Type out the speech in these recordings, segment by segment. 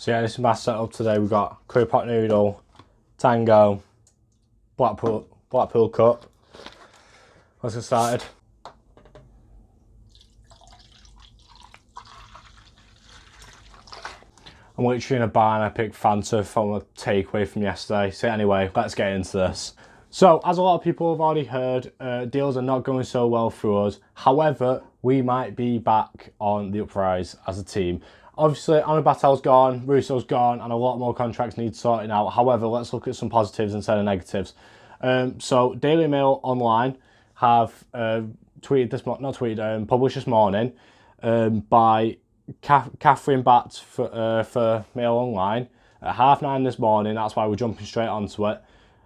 So yeah, this is my setup today. We've got curry pot noodle, tango, Blackpool cup. Let's get started. I'm literally in a bar and I picked Fanta from a takeaway from yesterday. So anyway, let's get into this. So as a lot of people have already heard, deals are not going so well for us. However, we might be back on the uprise as a team. Obviously, Batel's gone, Russo's gone, and a lot more contracts need sorting out. However, let's look at some positives instead of negatives. So Daily Mail Online have published this morning by Catherine Batts for Mail Online at 9:30 this morning. That's why we're jumping straight onto it.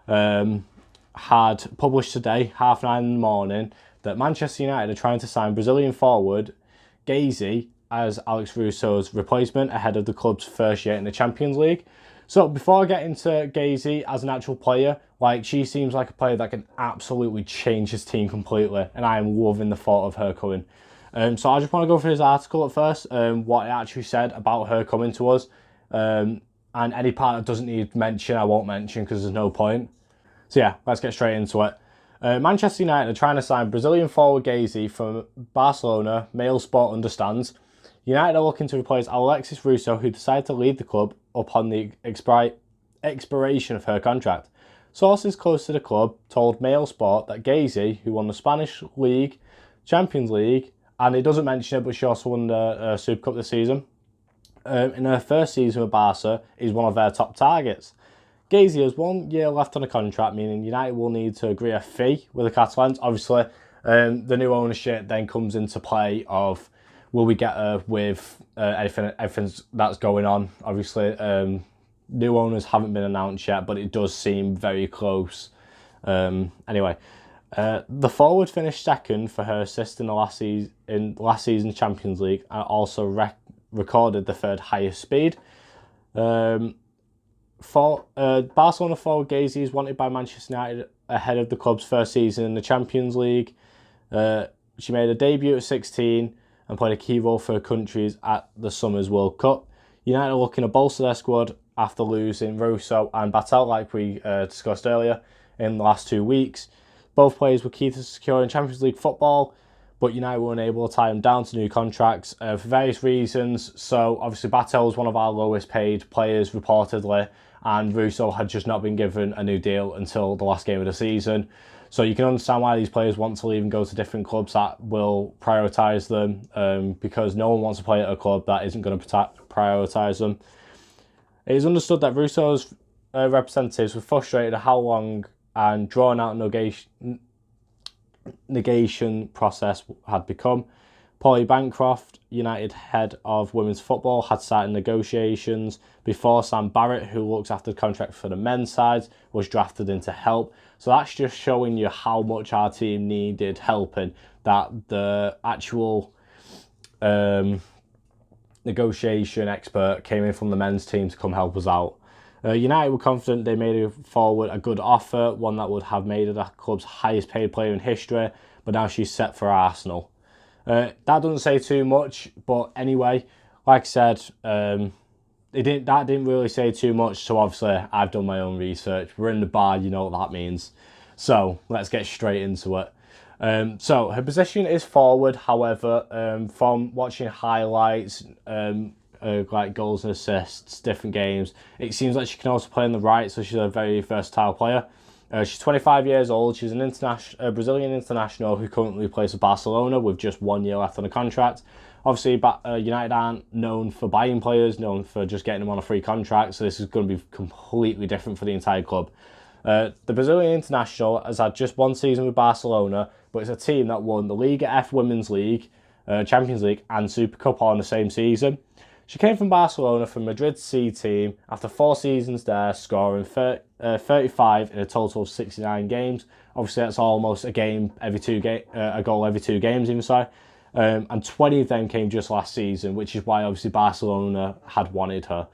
Had published today, 9:30 in the morning, that Manchester United are trying to sign Brazilian forward Gazy as Alex Russo's replacement ahead of the club's first year in the Champions League. So before I get into Gazy as an actual player, she seems like a player that can absolutely change his team completely, and I am loving the thought of her coming. So I just want to go through this article at first, what it actually said about her coming to us, and any part that doesn't need mention, I won't mention because there's no point. So yeah, let's get straight into it. Manchester United are trying to sign Brazilian forward Gazy from Barcelona, Mail Sport understands. United are looking to replace Alexis Russo, who decided to leave the club upon the expiration of her contract. Sources close to the club told Mail Sport that Gazy, who won the Spanish League, Champions League, and it doesn't mention it, but she also won the Super Cup this season, in her first season with Barca, is one of their top targets. Gazy has 1 year left on a contract, meaning United will need to agree a fee with the Catalans. Obviously, the new ownership then comes into play of, will we get her with everything that's going on? Obviously, new owners haven't been announced yet, but it does seem very close. Anyway, the forward finished second for her assist in the last season's Champions League, and also recorded the third highest speed. Barcelona forward Gazy is wanted by Manchester United ahead of the club's first season in the Champions League. She made a debut at 16 and played a key role for her countries at the Summer's World Cup. United are looking to bolster their squad after losing Russo and Batel, like we discussed earlier, in the last 2 weeks. Both players were key to securing Champions League football, but United were unable to tie them down to new contracts for various reasons. So obviously Batel was one of our lowest paid players reportedly, and Russo had just not been given a new deal until the last game of the season. So you can understand why these players want to leave and go to different clubs that will prioritise them, because no one wants to play at a club that isn't going to prioritise them. It is understood that Russo's representatives were frustrated at how long and drawn out negation process had become. Polly Bancroft, United head of women's football, had started negotiations before Sam Barrett, who looks after the contract for the men's side, was drafted in to help. So that's just showing you how much our team needed helping, that the actual negotiation expert came in from the men's team to come help us out. United were confident they made forward a good offer, one that would have made her the club's highest paid player in history, but now she's set for Arsenal. That doesn't say too much, but anyway, like I said, that didn't really say too much, so obviously I've done my own research. We're in the bar, you know what that means. So let's get straight into it. So her position is forward, however, from watching highlights, like goals and assists, different games, it seems like she can also play on the right, so she's a very versatile player. She's 25 years old. She's an Brazilian international who currently plays for Barcelona with just 1 year left on the contract. Obviously, United aren't known for buying players, known for just getting them on a free contract, so this is going to be completely different for the entire club. The Brazilian international has had just 1 season with Barcelona, but it's a team that won the Liga F Women's League, Champions League and Super Cup all in the same season. She came from Barcelona from Madrid's C team after 4 seasons there, scoring 35 in a total of 69 games. Obviously, that's almost a goal every 2 games, even so. And 20 of them came just last season, which is why obviously Barcelona had wanted her.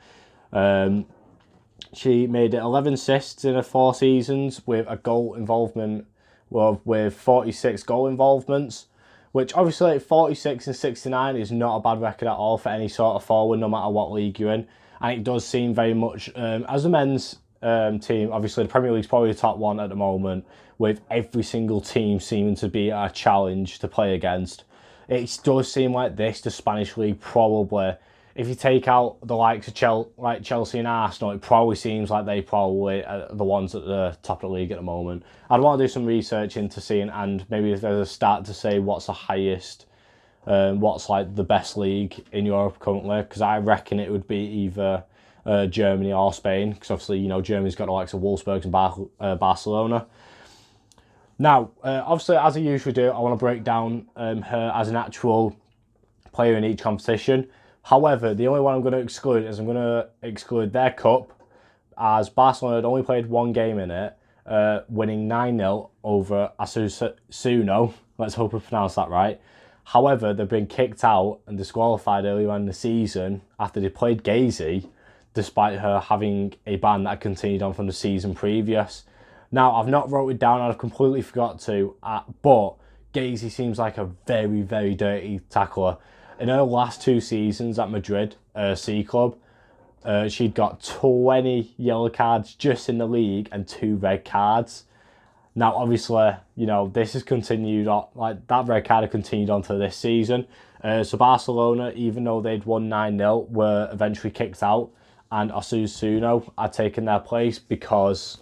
She made 11 assists in her 4 seasons with a goal involvement, with 46 goal involvements. which obviously 46 and 69 is not a bad record at all for any sort of forward, no matter what league you're in. and it does seem very much, as a men's team, obviously the Premier League's probably the top one at the moment, with every single team seeming to be a challenge to play against. It does seem like the Spanish league probably, if you take out the likes of Chelsea and Arsenal, it probably seems like they probably are the ones at the top of the league at the moment. I'd want to do some research into seeing, and maybe if there's a start to say what's the highest, what's like the best league in Europe currently, because I reckon it would be either Germany or Spain, because obviously, you know, Germany's got the likes of Wolfsburg and Barcelona. Now, obviously, as I usually do, I want to break down her as an actual player in each competition. However, the only one I'm going to exclude is I'm going to exclude their cup, as Barcelona had only played one game in it, winning 9-0 over Asusuno. Let's hope I pronounced that right. However, they've been kicked out and disqualified earlier in the season after they played Gazy, despite her having a ban that continued on from the season previous. Now, I've not wrote it down, I've completely forgot to, but Gazy seems like a very, very dirty tackler. In her last 2 seasons at Madrid C Club, she'd got 20 yellow cards just in the league and 2 red cards. Now, obviously, you know, this has continued on, like that red card had continued on to this season. So Barcelona, even though they'd won 9-0, were eventually kicked out, and Osasuna had taken their place because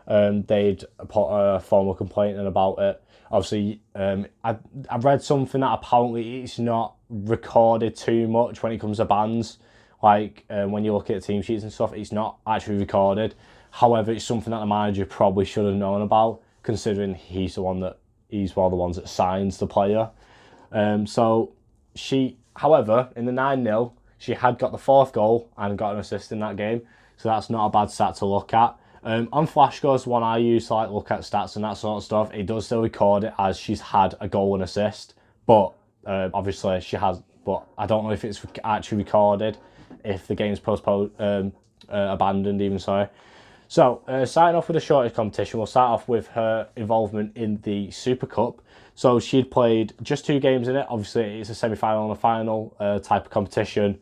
they'd put a formal complaint in about it. Obviously, I read something that apparently it's not recorded too much when it comes to bans. Like when you look at team sheets and stuff, it's not actually recorded. However, it's something that the manager probably should have known about, considering he's one of the ones that signs the player. So she, however, in the 9-0, she had got the 4th goal and got an assist in that game. So that's not a bad stat to look at. On Flashscore's one I use to like look at stats and that sort of stuff, it does still record it as she's had a goal and assist. But obviously she has, but I don't know if it's actually recorded, if the game's postponed, abandoned even, sorry. So, starting off with the shortest competition, we'll start off with her involvement in the Super Cup. So she'd played just 2 games in it. Obviously, it's a semi-final and a final type of competition.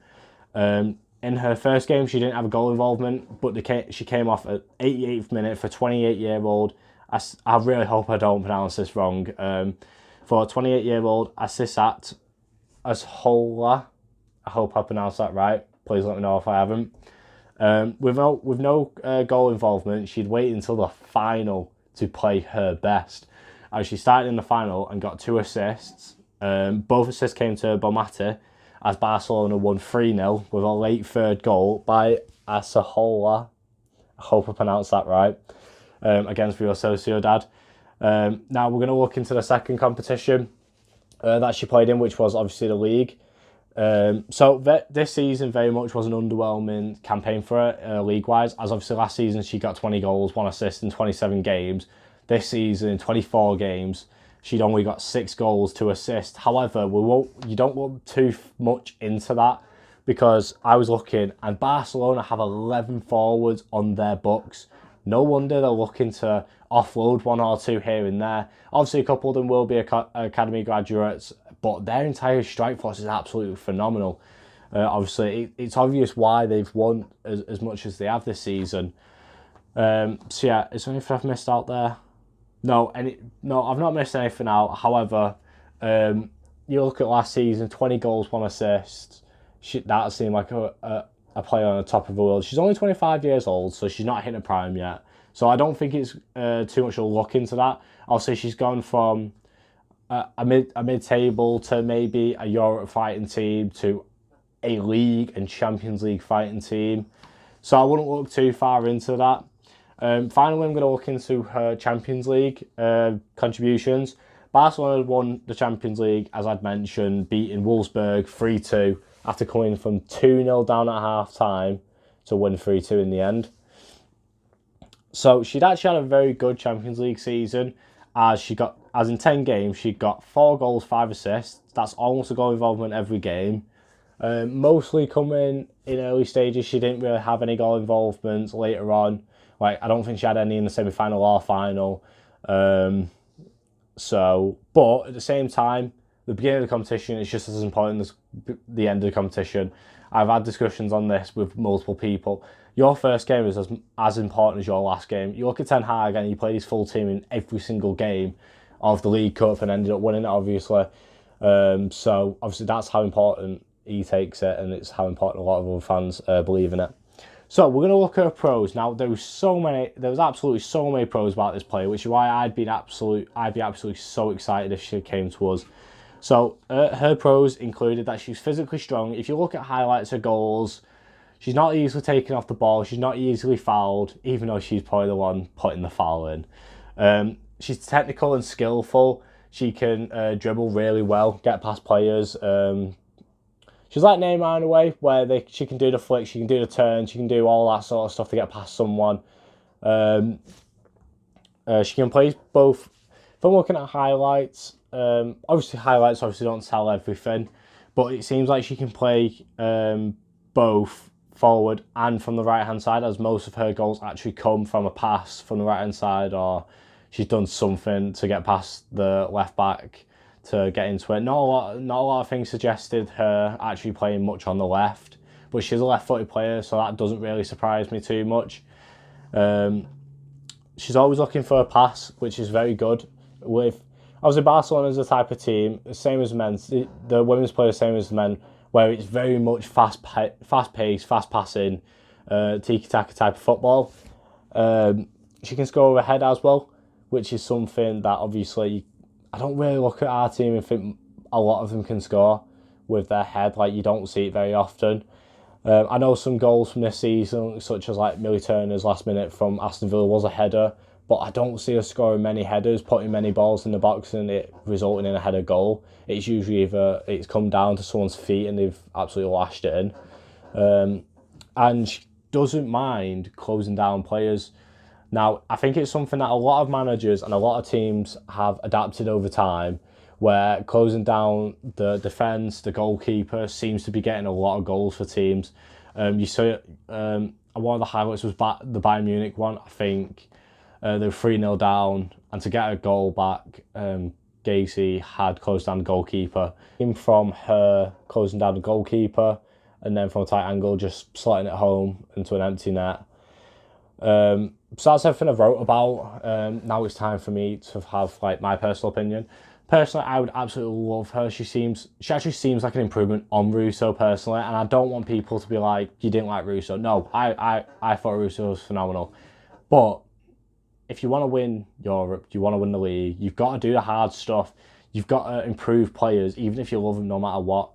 In her first game, she didn't have a goal involvement, but she came off at 88th minute for 28-year-old. I really hope I don't pronounce this wrong. For 28-year-old Asisat Ashola, I hope I pronounced that right. Please let me know if I haven't. With no goal involvement, she'd wait until the final to play her best. As she started in the final and got 2 assists. Both assists came to Bomati, as Barcelona won 3-0 with a late 3rd goal by Asahola. I hope I pronounced that right. Against Real Sociedad. Now we're going to look into the second competition that she played in, which was obviously the league. So this season very much was an underwhelming campaign for her league-wise, as obviously last season she got 20 goals, 1 assist in 27 games. This season, in 24 games, she'd only got 6 goals, 2 assists. However, you don't look too much into that, because I was looking and Barcelona have 11 forwards on their books. No wonder they're looking to offload 1 or 2 here and there. Obviously, a couple of them will be academy graduates, but their entire strike force is absolutely phenomenal. Obviously, it's obvious why they've won as much as they have this season. So yeah, is there anything I've missed out there? No, I've not missed anything out. However, you look at last season, 20 goals, 1 assist. That seemed like a player on the top of the world. She's only 25 years old, so she's not hitting a prime yet. So I don't think it's too much of a look into that. I'll say she's gone from a mid-table to maybe a Europe fighting team to a league and Champions League fighting team. So I wouldn't look too far into that. Finally, I'm going to look into her Champions League contributions. Barcelona won the Champions League, as I'd mentioned, beating Wolfsburg 3-2 after coming from 2-0 down at half-time to win 3-2 in the end. So she'd actually had a very good Champions League season, as in 10 games, she got 4 goals, 5 assists. That's almost a goal involvement every game. Mostly coming in early stages. She didn't really have any goal involvements later on. Like, I don't think she had any in the semi-final or final. But at the same time, the beginning of the competition is just as important as the end of the competition. I've had discussions on this with multiple people. Your first game is as important as your last game. You look at Ten Hag and he played his full team in every single game of the League Cup and ended up winning it, obviously. So obviously that's how important he takes it, and it's how important a lot of other fans believe in it. So we're going to look at her pros. Now there was absolutely so many pros about this player, which is why I'd be absolutely so excited if she came to us. So her pros included that she's physically strong. If you look at highlights of goals, she's not easily taken off the ball. She's not easily fouled, even though she's probably the one putting the foul in. She's technical and skillful. She can dribble really well, get past players. She's like Neymar in a way, where she can do the flick, she can do the turn, she can do all that sort of stuff to get past someone. She can play both. If I'm looking at highlights, obviously highlights don't tell everything, but it seems like she can play both forward and from the right hand side, as most of her goals actually come from a pass from the right hand side, or she's done something to get past the left back to get into it. Not a lot of things suggested her actually playing much on the left, but she's a left-footed player, so that doesn't really surprise me too much. She's always looking for a pass, which is very good. Obviously Barcelona is the type of team, the same as men. The women's play the same as the men, where it's very much fast-paced, fast passing, tiki-taka type of football. She can score with a head as well, which is something that obviously I don't really look at our team and think a lot of them can score with their head. Like, you don't see it very often. I know some goals from this season, such as like Millie Turner's last minute from Aston Villa was a header, but I don't see her scoring many headers, putting many balls in the box and it resulting in a header goal. It's usually either it's come down to someone's feet and they've absolutely lashed it in. And she doesn't mind closing down players. Now, I think it's something that a lot of managers and a lot of teams have adapted over time, where closing down the defence, the goalkeeper, seems to be getting a lot of goals for teams. You saw one of the highlights was the Bayern Munich one. I think they were 3-0 down, and to get a goal back, Gacy had closed down the goalkeeper. From her closing down the goalkeeper, and then from a tight angle, just slotting it home into an empty net. So that's everything I wrote about. Now it's time for me to have like my personal opinion. Personally, I would absolutely love her. She actually seems like an improvement on Russo personally, and I don't want people to be like, you didn't like Russo. No, I thought Russo was phenomenal. But if you want to win Europe, you want to win the league, you've got to do the hard stuff. You've got to improve players, even if you love them no matter what.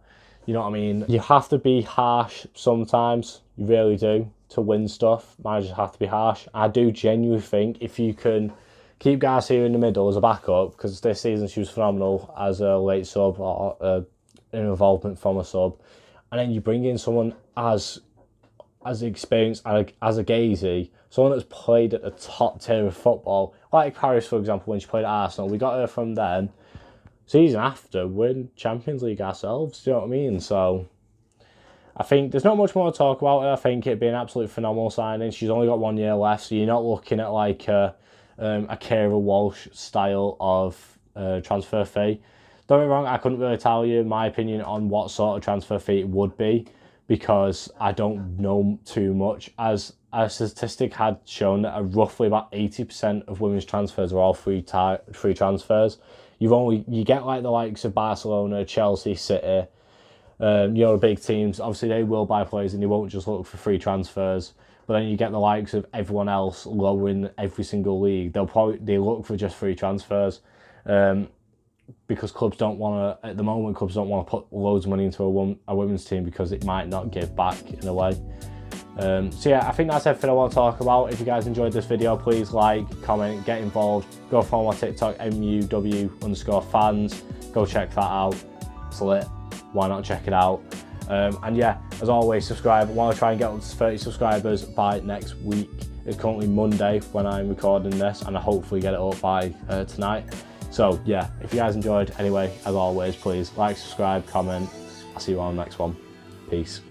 You know what I mean? You have to be harsh sometimes. You really do. To win stuff, managers have to be harsh. I do genuinely think if you can keep Garcia in the middle as a backup, because this season she was phenomenal as a late sub or an involvement from a sub, and then you bring in someone as experienced as a Gazy, someone that's played at the top tier of football, like Paris, for example, when she played at Arsenal. We got her from then. Season after, win Champions League ourselves. Do you know what I mean? So I think there's not much more to talk about her. I think it'd be an absolute phenomenal signing. She's only got 1 year left, so you're not looking at like a Kira Walsh style of transfer fee. Don't get me wrong, I couldn't really tell you my opinion on what sort of transfer fee it would be, because I don't know too much. As a statistic had shown that roughly about 80% of women's transfers are all free transfers. You get like the likes of Barcelona, Chelsea, City, the big teams. Obviously they will buy players and they won't just look for free transfers. But then you get the likes of everyone else lower in every single league. They look for just free transfers, because clubs don't want to. At the moment, clubs don't want to put loads of money into a women's team because it might not give back in a way. So yeah, I think that's everything I want to talk about. If you guys enjoyed this video, please like, comment, get involved. Go follow my TikTok, MUW_fans. Go check that out. It's lit. Why not check it out? And yeah, as always, subscribe. I want to try and get up to 30 subscribers by next week. It's currently Monday when I'm recording this, and I hopefully get it up by tonight. So yeah, if you guys enjoyed, anyway, as always, please like, subscribe, comment. I'll see you on the next one. Peace.